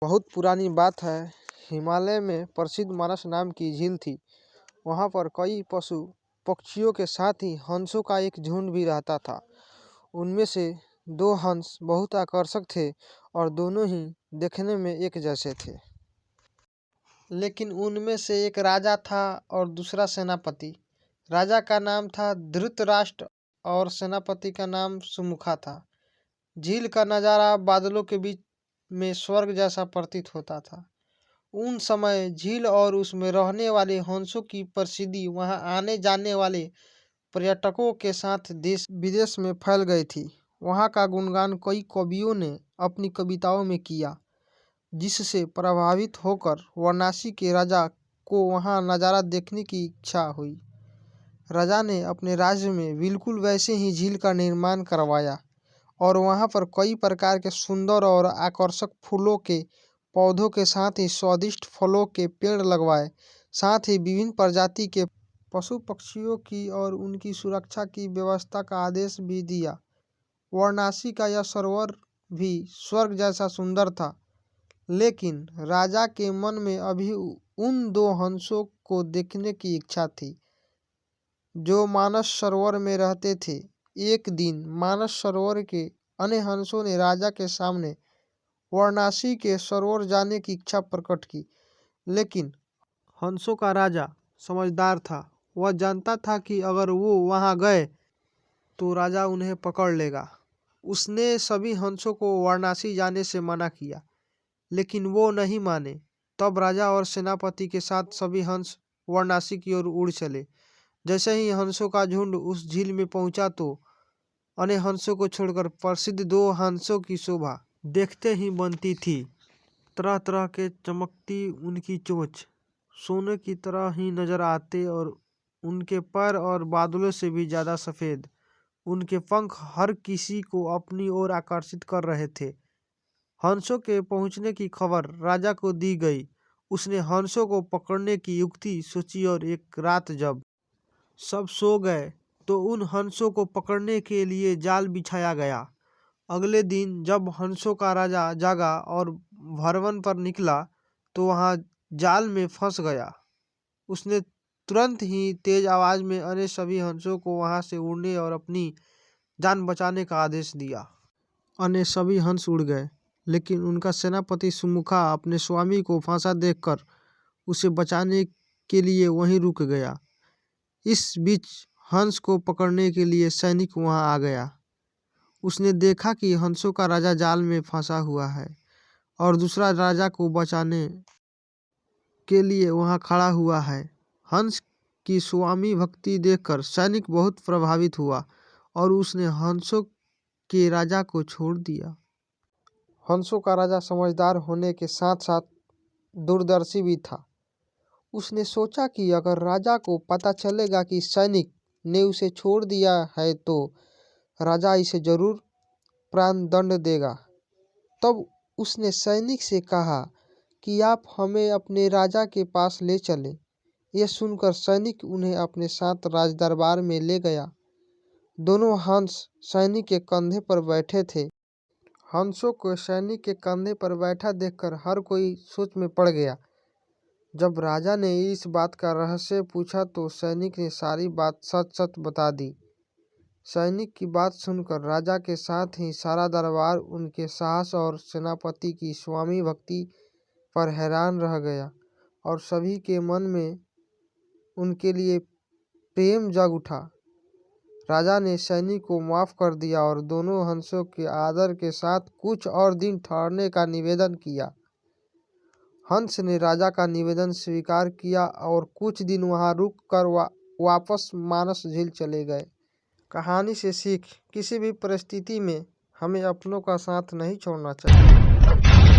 बहुत पुरानी बात है। हिमालय में प्रसिद्ध मानस नाम की झील थी। वहाँ पर कई पशु पक्षियों के साथ ही हंसों का एक झुंड भी रहता था। उनमें से दो हंस बहुत आकर्षक थे और दोनों ही देखने में एक जैसे थे। लेकिन उनमें से एक राजा था और दूसरा सेनापति। राजा का नाम था धृतराष्ट्र और सेनापति का नाम सुमुखा था। झील का नज़ारा बादलों के बीच में स्वर्ग जैसा प्रतीत होता था। उन समय झील और उसमें रहने वाले हंसों की प्रसिद्धि वहां आने जाने वाले पर्यटकों के साथ देश विदेश में फैल गई थी। वहां का गुणगान कई कवियों ने अपनी कविताओं में किया, जिससे प्रभावित होकर वाराणसी के राजा को वहां नज़ारा देखने की इच्छा हुई। राजा ने अपने राज्य में बिल्कुल वैसे ही झील का निर्माण करवाया और वहां पर कई प्रकार के सुंदर और आकर्षक फूलों के पौधों के साथ ही स्वादिष्ट फलों के पेड़ लगवाए। साथ ही विभिन्न प्रजाति के पशु पक्षियों की और उनकी सुरक्षा की व्यवस्था का आदेश भी दिया। वाराणसी का यह सरोवर भी स्वर्ग जैसा सुंदर था, लेकिन राजा के मन में अभी उन दो हंसों को देखने की इच्छा थी जो मानस सरोवर में रहते थे। एक दिन मानस सरोवर के अन्य हंसों ने राजा के सामने वाराणसी के सरोवर जाने की इच्छा प्रकट की, लेकिन हंसों का राजा समझदार था। वह जानता था कि अगर वो वहां गए तो राजा उन्हें पकड़ लेगा। उसने सभी हंसों को वाराणसी जाने से मना किया, लेकिन वो नहीं माने। तब राजा और सेनापति के साथ सभी हंस वाराणसी की ओर उड़ चले। जैसे ही हंसों का झुंड उस झील में पहुंचा तो अन्य हंसों को छोड़कर प्रसिद्ध दो हंसों की शोभा देखते ही बनती थी। तरह तरह के चमकती उनकी चोंच सोने की तरह ही नजर आते और उनके पैर और बादलों से भी ज्यादा सफेद। उनके पंख हर किसी को अपनी ओर आकर्षित कर रहे थे। हंसों के पहुंचने की खबर राजा को दी गई। उसने हंसों को पकड़ने की युक्ति सोची और एक रात जब सब सो गए तो उन हंसों को पकड़ने के लिए जाल बिछाया गया। अगले दिन जब हंसों का राजा जागा और भ्रमण पर निकला तो वहां जाल में फंस गया। उसने तुरंत ही तेज आवाज में अन्य सभी हंसों को वहां से उड़ने और अपनी जान बचाने का आदेश दिया। अन्य सभी हंस उड़ गए, लेकिन उनका सेनापति सुमुखा अपने स्वामी को फंसा देखकर उसे बचाने के लिए वहीं रुक गया। इस बीच हंस को पकड़ने के लिए सैनिक वहां आ गया। उसने देखा कि हंसों का राजा जाल में फंसा हुआ है और दूसरा राजा को बचाने के लिए वहां खड़ा हुआ है। हंस की स्वामी भक्ति देखकर सैनिक बहुत प्रभावित हुआ और उसने हंसों के राजा को छोड़ दिया। हंसों का राजा समझदार होने के साथ साथ दूरदर्शी भी था। उसने सोचा कि अगर राजा को पता चलेगा कि सैनिक ने उसे छोड़ दिया है तो राजा इसे जरूर प्राण दंड देगा। तब उसने सैनिक से कहा कि आप हमें अपने राजा के पास ले चलें। यह सुनकर सैनिक उन्हें अपने साथ राजदरबार में ले गया। दोनों हंस सैनिक के कंधे पर बैठे थे। हंसों को सैनिक के कंधे पर बैठा देखकर हर कोई सोच में पड़ गया। जब राजा ने इस बात का रहस्य पूछा तो सैनिक ने सारी बात सच सच बता दी। सैनिक की बात सुनकर राजा के साथ ही सारा दरबार उनके साहस और सेनापति की स्वामी भक्ति पर हैरान रह गया और सभी के मन में उनके लिए प्रेम जग उठा। राजा ने सैनिक को माफ कर दिया और दोनों हंसों के आदर के साथ कुछ और दिन ठहरने का निवेदन किया। हंस ने राजा का निवेदन स्वीकार किया और कुछ दिन वहां रुक कर वापस मानस झील चले गए। कहानी से सीख, किसी भी परिस्थिति में हमें अपनों का साथ नहीं छोड़ना चाहिए।